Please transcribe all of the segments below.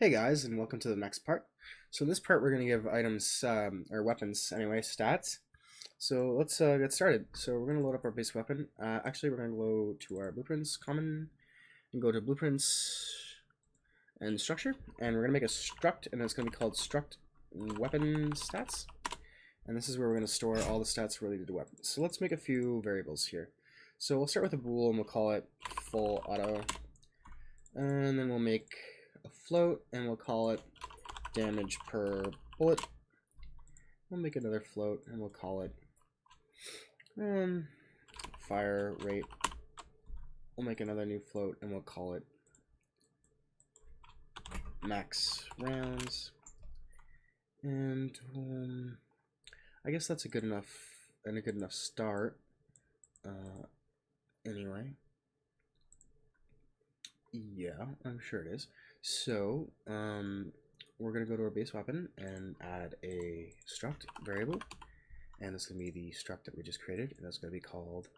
Hey guys, and welcome to the next part. So in this part, we're going to give items, or weapons anyway, stats. So let's get started. So we're going to load up our base weapon. Actually, we're going to go to our blueprints, common, and go to blueprints and structure. And we're going to make a struct, and it's going to be called struct weapon stats. And this is where we're going to store all the stats related to weapons. So let's make a few variables here. So we'll start with a bool, and we'll call it full auto. And then we'll make a float, and we'll call it damage per bullet. We'll make another float, and we'll call it fire rate. We'll make another new float, and we'll call it max rounds. And I guess that's a good enough start. Anyway, yeah, I'm sure it is. So we're gonna go to our base weapon and add a struct variable, and this is gonna be the struct that we just created, and that's gonna be called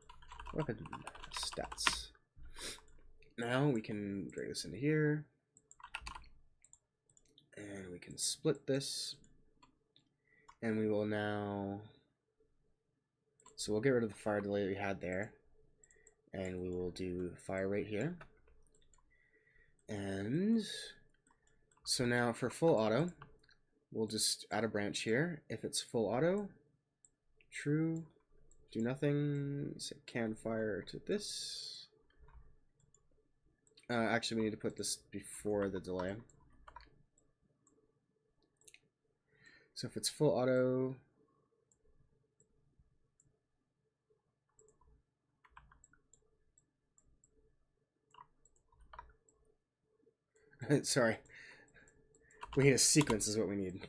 weapon stats. Now we can drag this into here, and we can split this, and we will now. So we'll get rid of the fire delay that we had there, and we will do fire rate here. And so now for full auto, we'll just add a branch here. If it's full auto, true, do nothing, set can fire to this. Actually, we need to put this before the delay. So if it's full auto, sorry, we need a sequence is what we need.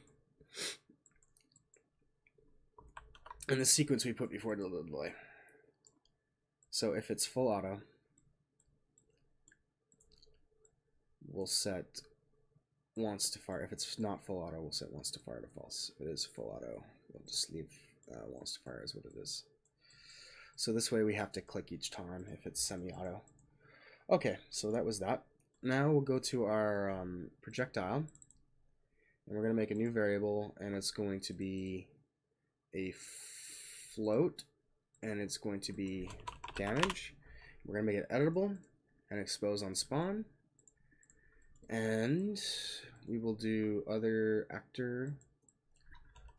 And the sequence we put before the delay. So if it's full auto, we'll set wants to fire. If it's not full auto, we'll set wants to fire to false. If it is full auto, we'll just leave wants to fire as what it is. So this way we have to click each time if it's semi-auto. Okay, so that was that. Now we'll go to our projectile, and we're going to make a new variable, and it's going to be a float, and it's going to be damage. We're going to make it editable and expose on spawn, and we will do other actor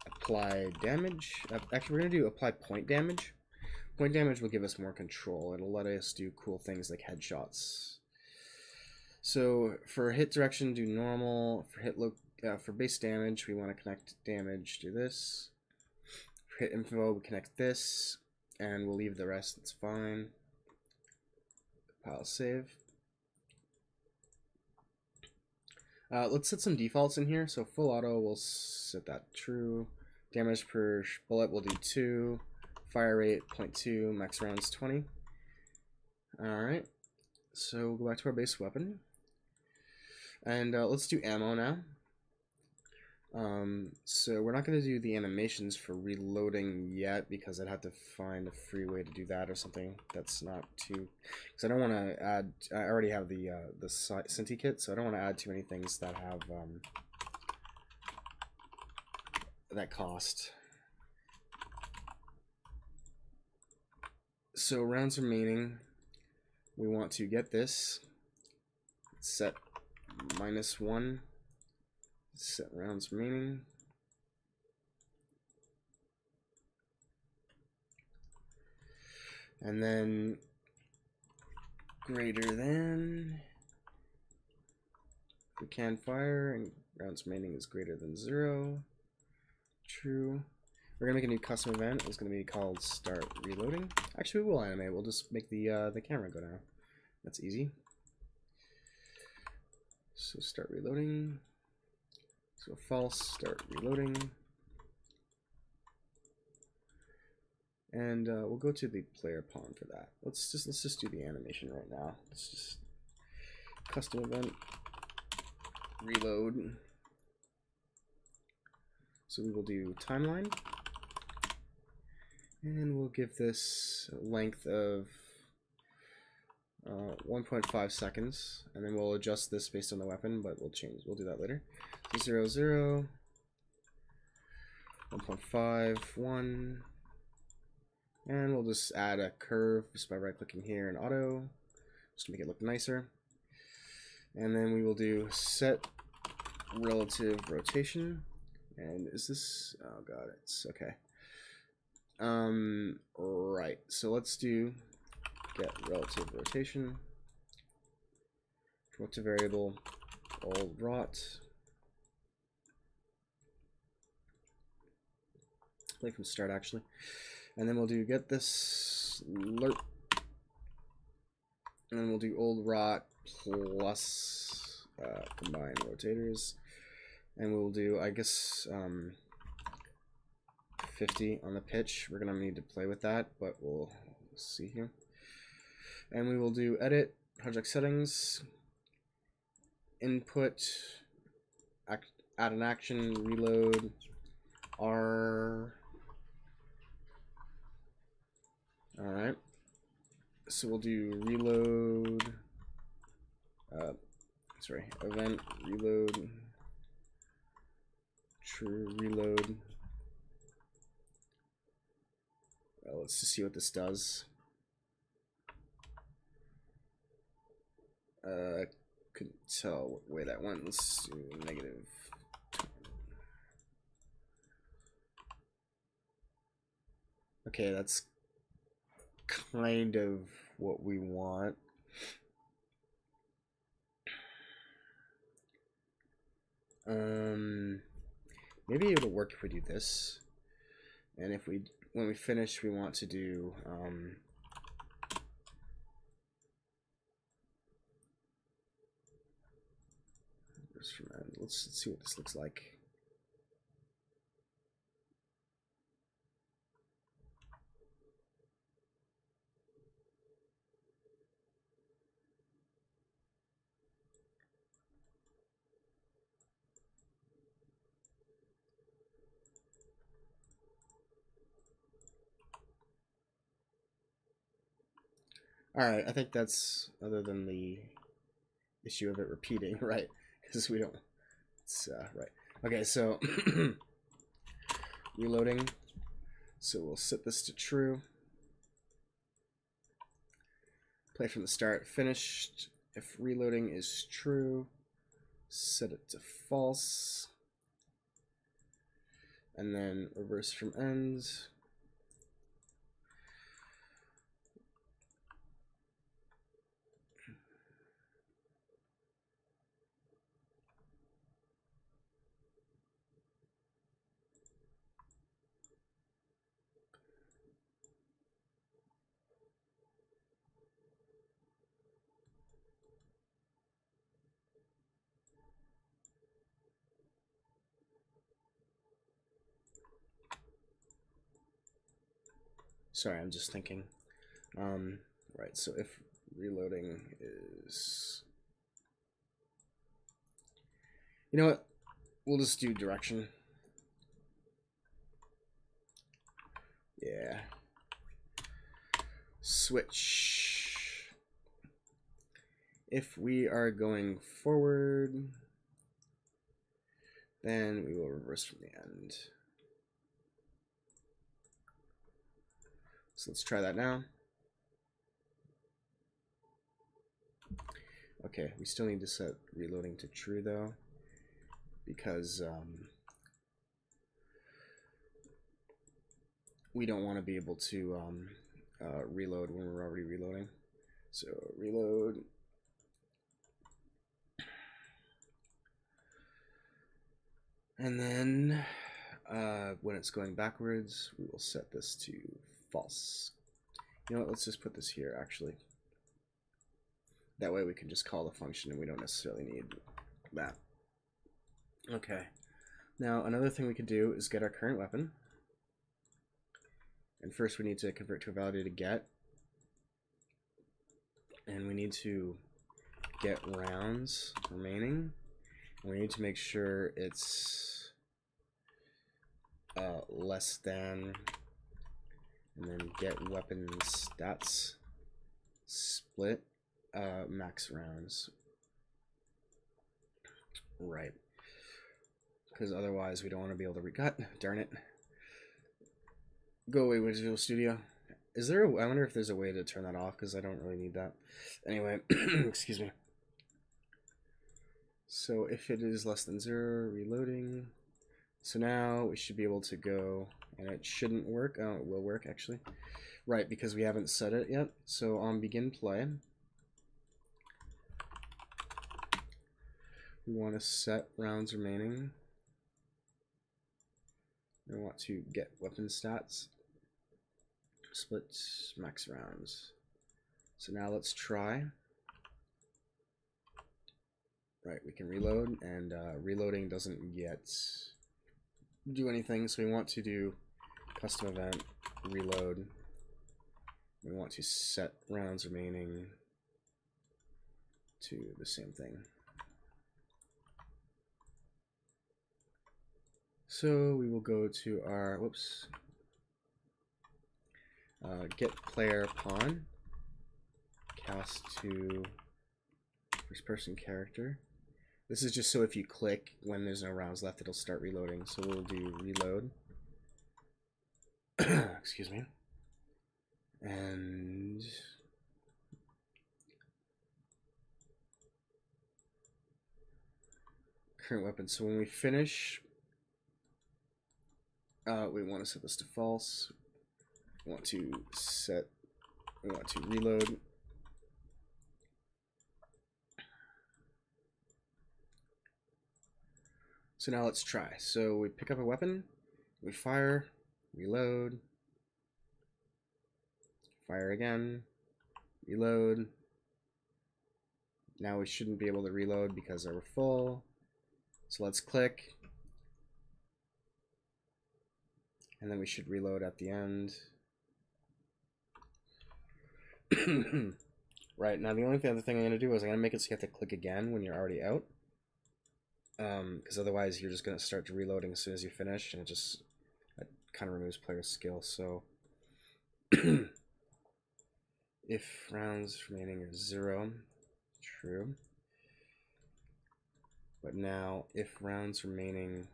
apply damage. Actually, we're going to do apply point damage. Point damage will give us more control. It'll let us do cool things like headshots. So for hit direction, do normal. For hit for base damage, we want to connect damage to this. For hit info, we connect this, and we'll leave the rest. It's fine. Compile save. Let's set some defaults in here. So full auto, we'll set that true. Damage per bullet, we'll do 2. Fire rate 0.2. Max rounds 20. All right. So we'll go back to our base weapon. And let's do ammo now. So we're not going to do the animations for reloading yet because I'd have to find a free way to do that or something that's not too... Because I don't want to add... I already have the Cinti kit, so I don't want to add too many things that have that cost. So rounds remaining, we want to get this, set -1, set rounds remaining, and then greater than, we can fire, and rounds remaining is greater than 0, true. We're gonna make a new custom event. It's gonna be called start reloading. Actually, we will animate. We'll just make the camera go down. That's easy. So start reloading. So false, start reloading. And we'll go to the player pawn for that. Let's just do the animation right now. Let's just custom event reload. So we will do timeline. And we'll give this a length of 1.5 seconds, and then we'll adjust this based on the weapon, but we'll do that later. So 0, 0, 1.5, 1, and we'll just add a curve just by right clicking here in auto, just to make it look nicer. And then we will do set relative rotation, and is this, oh god, it's okay. Right, so let's do get relative rotation, come up to variable old rot, play from start actually, and then we'll do get this lerp, and then we'll do old rot plus combine rotators, and we'll do, I guess, 50 on the pitch. We're gonna need to play with that, but we'll see here. And we will do edit project settings, input, add an action, reload, R. All right. So we'll do reload. Sorry, event reload, true reload. Let's just see what this does. Couldn't tell what way that went. Let's do negative. Okay, that's kind of what we want. Maybe it'll work if we do this, and if we, when we finish, we want to do let's see what this looks like. Alright, I think that's, other than the issue of it repeating, right? Because we don't, it's, right. Okay, so, reloading. So we'll set this to true. Play from the start, finished. If reloading is true, set it to false. And then reverse from end. Sorry, I'm just thinking. Right, so if reloading is... You know what? We'll just do direction. Yeah. Switch. If we are going forward, then we will reverse from the end. So let's try that now. Okay, we still need to set reloading to true though, because we don't want to be able to reload when we're already reloading. So reload. And then when it's going backwards, we will set this to false. You know what, let's just put this here actually. That way we can just call the function and we don't necessarily need that. Okay. Now another thing we could do is get our current weapon. And first we need to convert to a validated get. And we need to get rounds remaining. And we need to make sure it's less than, and then get weapon stats split. max rounds. Right. Because otherwise we don't want to be able to recut. Darn it. Go away, Visual Studio. Is there I wonder if there's a way to turn that off, because I don't really need that. Anyway, excuse me. So if it is less than 0, reloading. So now we should be able to go, and it shouldn't work. Oh, it will work actually. Right, because we haven't set it yet. So on begin play, we want to set rounds remaining. We want to get weapon stats. Split max rounds. So now let's try. Right, we can reload, and reloading doesn't yet do anything, so we want to do custom event reload. We want to set rounds remaining to the same thing. So we will go to our get player pawn, cast to first person character. This is just so if you click when there's no rounds left, it'll start reloading. So we'll do reload. Excuse me. And current weapon. So when we finish, we want to set this to false. We want to reload. So now let's try. So we pick up a weapon, we fire, reload, fire again, reload. Now we shouldn't be able to reload because we're full. So let's click. And then we should reload at the end. Right, now the only other thing I'm going to do is I'm going to make it so you have to click again when you're already out. Because otherwise you're just going to start reloading as soon as you finish, and it kind of removes player skill. So if rounds remaining are 0, true. But now if rounds remaining,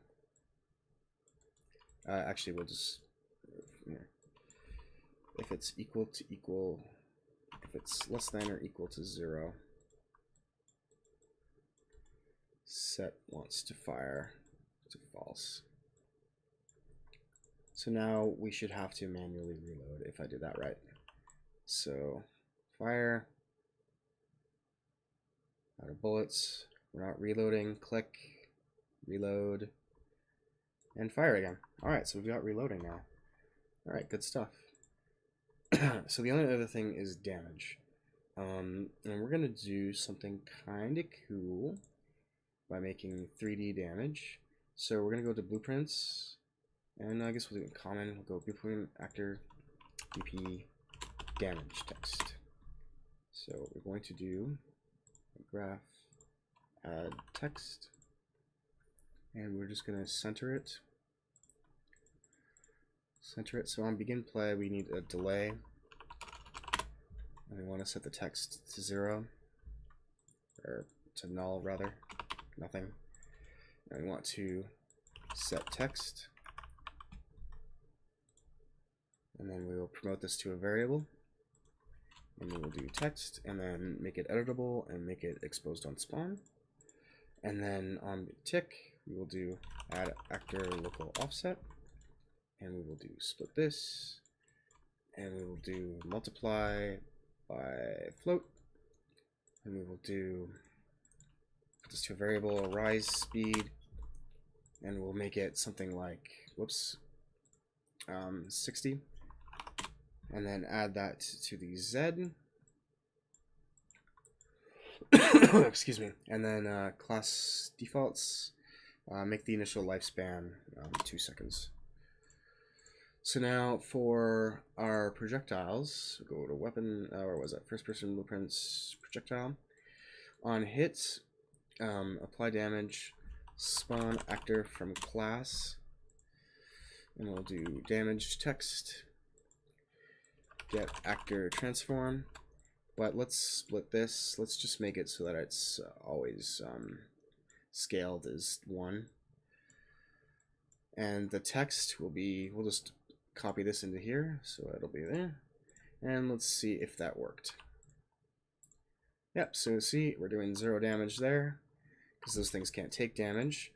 actually we'll just, if it's equal to equal, if it's less than or equal to 0, set wants to fire to false. So now we should have to manually reload if I did that right. So fire, out of bullets, we're not reloading, click, reload, and fire again. Alright, so we've got reloading now. Alright, good stuff. So the only other thing is damage. And we're going to do something kind of cool by making 3D damage. So we're going to go to blueprints, and I guess we'll do it in common. We'll go blueprint actor BP damage text. So we're going to do a graph add text, and we're just going to center it. So on begin play we need a delay, and we want to set the text to 0, or to null rather, nothing. And we want to set text, and then we will promote this to a variable, and we will do text, and then make it editable and make it exposed on spawn. And then on tick we will do add actor local offset, and we will do split this, and we will do multiply by float, and we will do put this to a variable rise speed, and we'll make it something like 60, and then add that to the Z. Excuse me. And then class defaults, make the initial lifespan 2 seconds. So now for our projectiles, go to weapon, or was that first person blueprints projectile. On hit, apply damage, spawn actor from class, and we'll do damage text, get actor transform, But let's split this. Let's just make it so that it's always scaled as 1. And the text will be, we'll just copy this into here, so it'll be there. And let's see if that worked. Yep, so see, we're doing 0 damage there, because those things can't take damage.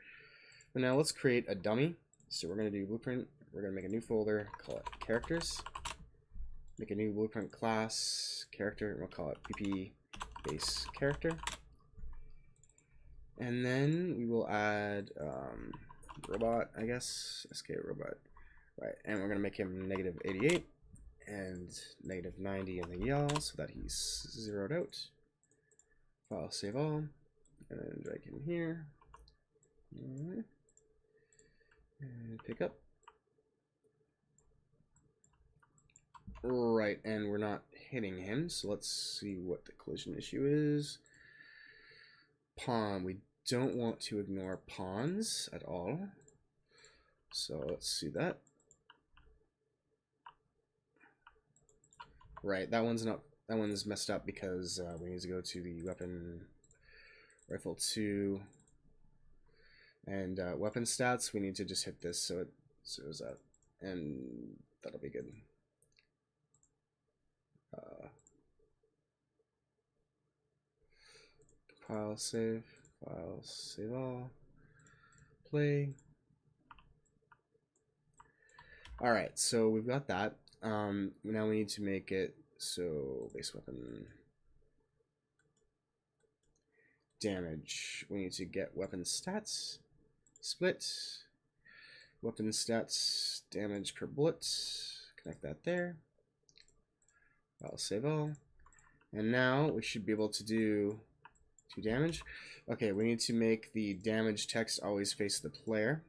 But now let's create a dummy. So we're going to do blueprint. We're going to make a new folder, call it characters. Make a new blueprint class, character, and we'll call it pp base character. And then we will add robot, I guess, sk robot. Right, and we're going to make him -88 and -90 in the yell so that he's zeroed out. File, save all, and then drag him here. And pick up. Right, and we're not hitting him, so let's see what the collision issue is. Pawn. We don't want to ignore pawns at all. So let's see that. Right, that one's messed up because we need to go to the weapon rifle 2 and weapon stats. We need to just hit this so it shows up, and that'll be good. File, save all, play. Alright, so we've got that. Now we need to make it so base weapon damage. We need to get weapon stats, split, weapon stats, damage per bullet, connect that there. I'll save all. And now we should be able to do 2 damage. Okay, we need to make the damage text always face the player.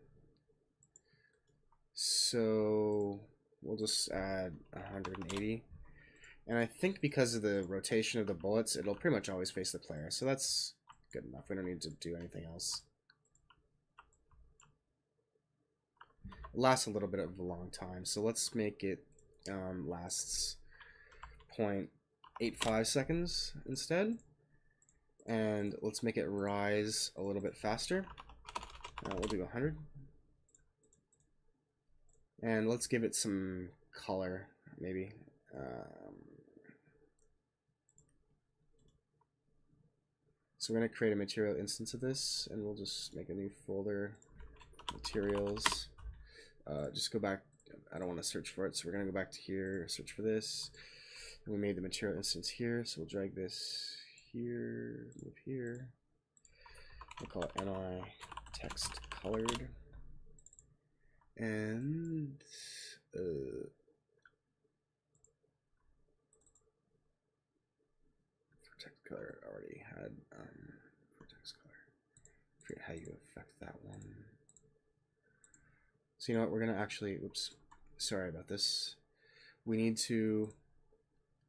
So we'll just add 180. And I think because of the rotation of the bullets, it'll pretty much always face the player. So that's good enough. We don't need to do anything else. It lasts a little bit of a long time. So let's make it lasts 0.85 seconds instead. And let's make it rise a little bit faster. We'll do 100. And let's give it some color, maybe. So we're going to create a material instance of this, and we'll just make a new folder, materials. Just go back. I don't want to search for it, so we're going to go back to here, search for this. And we made the material instance here, so we'll drag this here, move here. We'll call it ni text colored. And for text color, I already had for text color. I forget how you affect that one. So you know what? We're gonna actually. Oops, sorry about this. We need to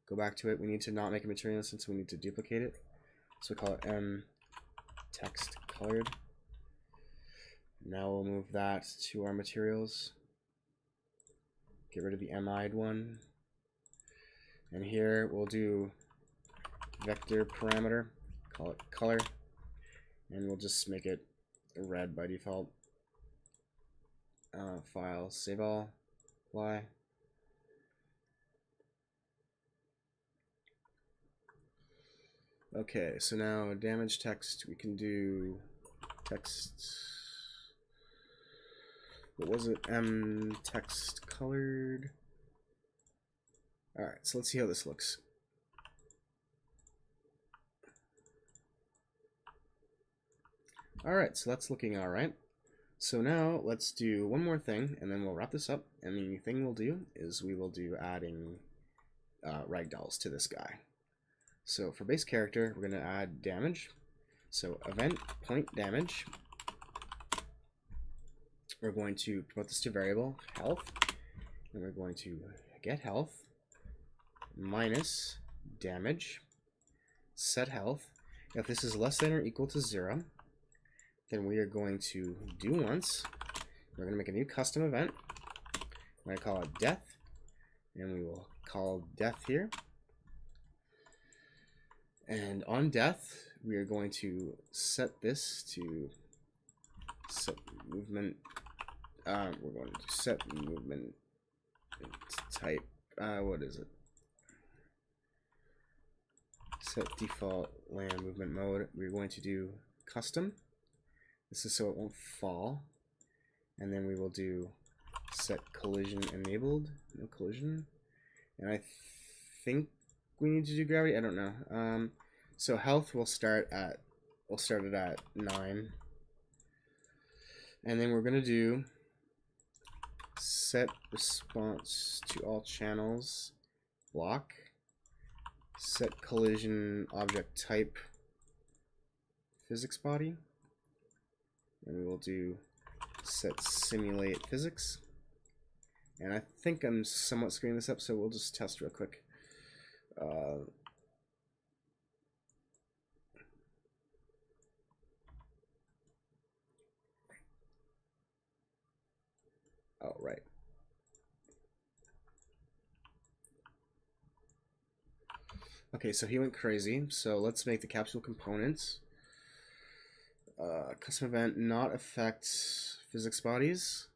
go back to it. We need to not make a material instance. We need to duplicate it. So we call it m text colored. Now we'll move that to our materials. Get rid of the mi'd one. And here we'll do vector parameter, call it color, and we'll just make it red by default. File, save all, apply. Okay, so now damage text, we can do text. What was it? M text colored. Alright, so let's see how this looks. Alright, so that's looking alright. So now let's do one more thing, and then we'll wrap this up. And the thing we'll do is we will do adding ragdolls to this guy. So for base character, we're going to add damage. So event point damage. We're going to promote this to variable health, and we're going to get health minus damage, set health. If this is less than or equal to 0, then we are going to do once. We're going to make a new custom event. I'm going to call it death, and we will call death here. And on death, we are going to set this to set movement. We're going to set movement type. What is it? Set default land movement mode. We're going to do custom. This is so it won't fall. And then we will do set collision enabled. No collision. And I think we need to do gravity. I don't know. So health we'll start it at 9. And then we're gonna do set response to all channels block. Set collision object type physics body. And we will do set simulate physics. And I think I'm somewhat screwing this up, so we'll just test real quick. Oh, right. Okay, so he went crazy. So let's make the capsule components. Custom event not affect physics bodies.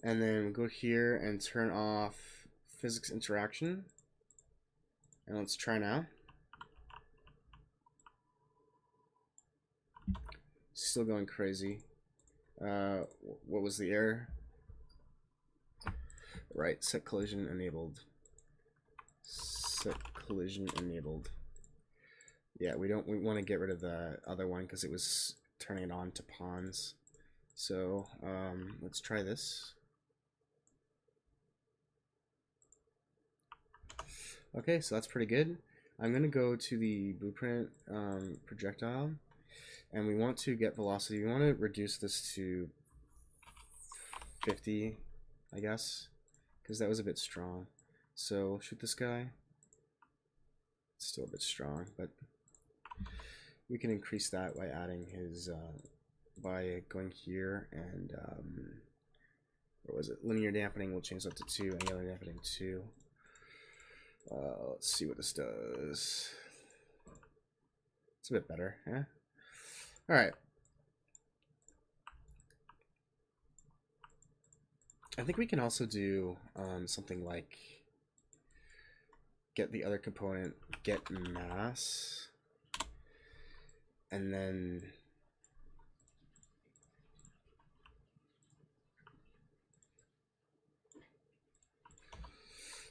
And then go here and turn off physics interaction. And let's try now. Still going crazy. What was the error? Right, set collision enabled. Set collision enabled. Yeah, we want to get rid of the other one because it was turning it on to pawns. So let's try this. Okay, so that's pretty good. I'm gonna go to the blueprint projectile, and we want to get velocity. We want to reduce this to 50, I guess, because that was a bit strong. So we'll shoot this guy. It's still a bit strong, but we can increase that by adding his by going here and what was it? Linear dampening. We'll change that to 2. Angular dampening 2. Let's see what this does. It's a bit better, yeah. All right. I think we can also do something like get the other component, get mass, and then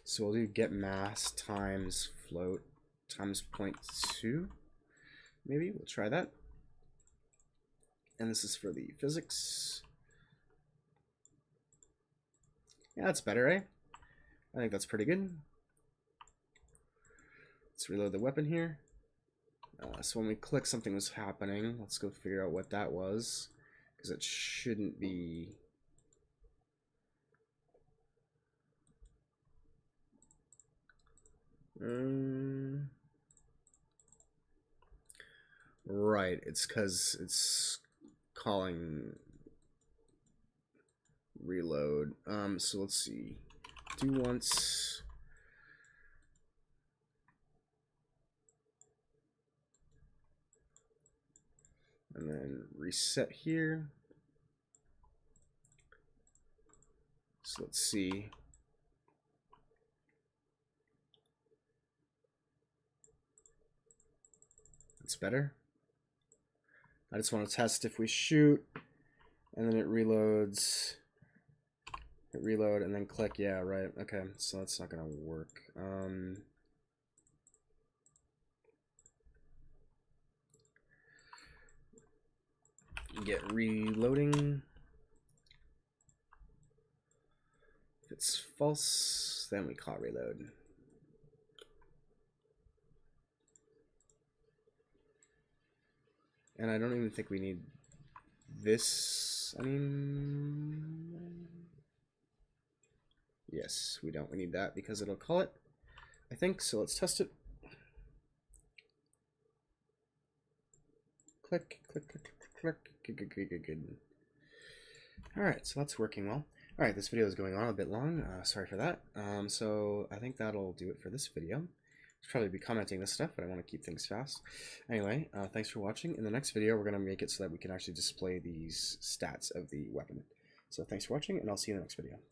so we'll do get mass times float times 0.2. Maybe we'll try that. And this is for the physics. Yeah, that's better, eh? I think that's pretty good. Let's reload the weapon here. So when we click, something was happening. Let's go figure out what that was, because it shouldn't be. Right, it's because it's calling reload. So let's see. Do once. And then reset here. So let's see. It's better. I just want to test if we shoot and then it reloads. Hit reload and then click. Yeah, right. Okay, so that's not gonna work. Get reloading. If it's false, then we call reload. And I don't even think we need this. I mean, yes, we don't. We need that because it'll call it, I think. So let's test it. Click, click, click, click, click. Good. All right, so that's working well. All right, this video is going on a bit long. Sorry for that. So I think that'll do it for this video. probably be commenting this stuff, but I want to keep things fast. Anyway, thanks for watching. In the next video, we're going to make it so that we can actually display these stats of the weapon. So thanks for watching, and I'll see you in the next video.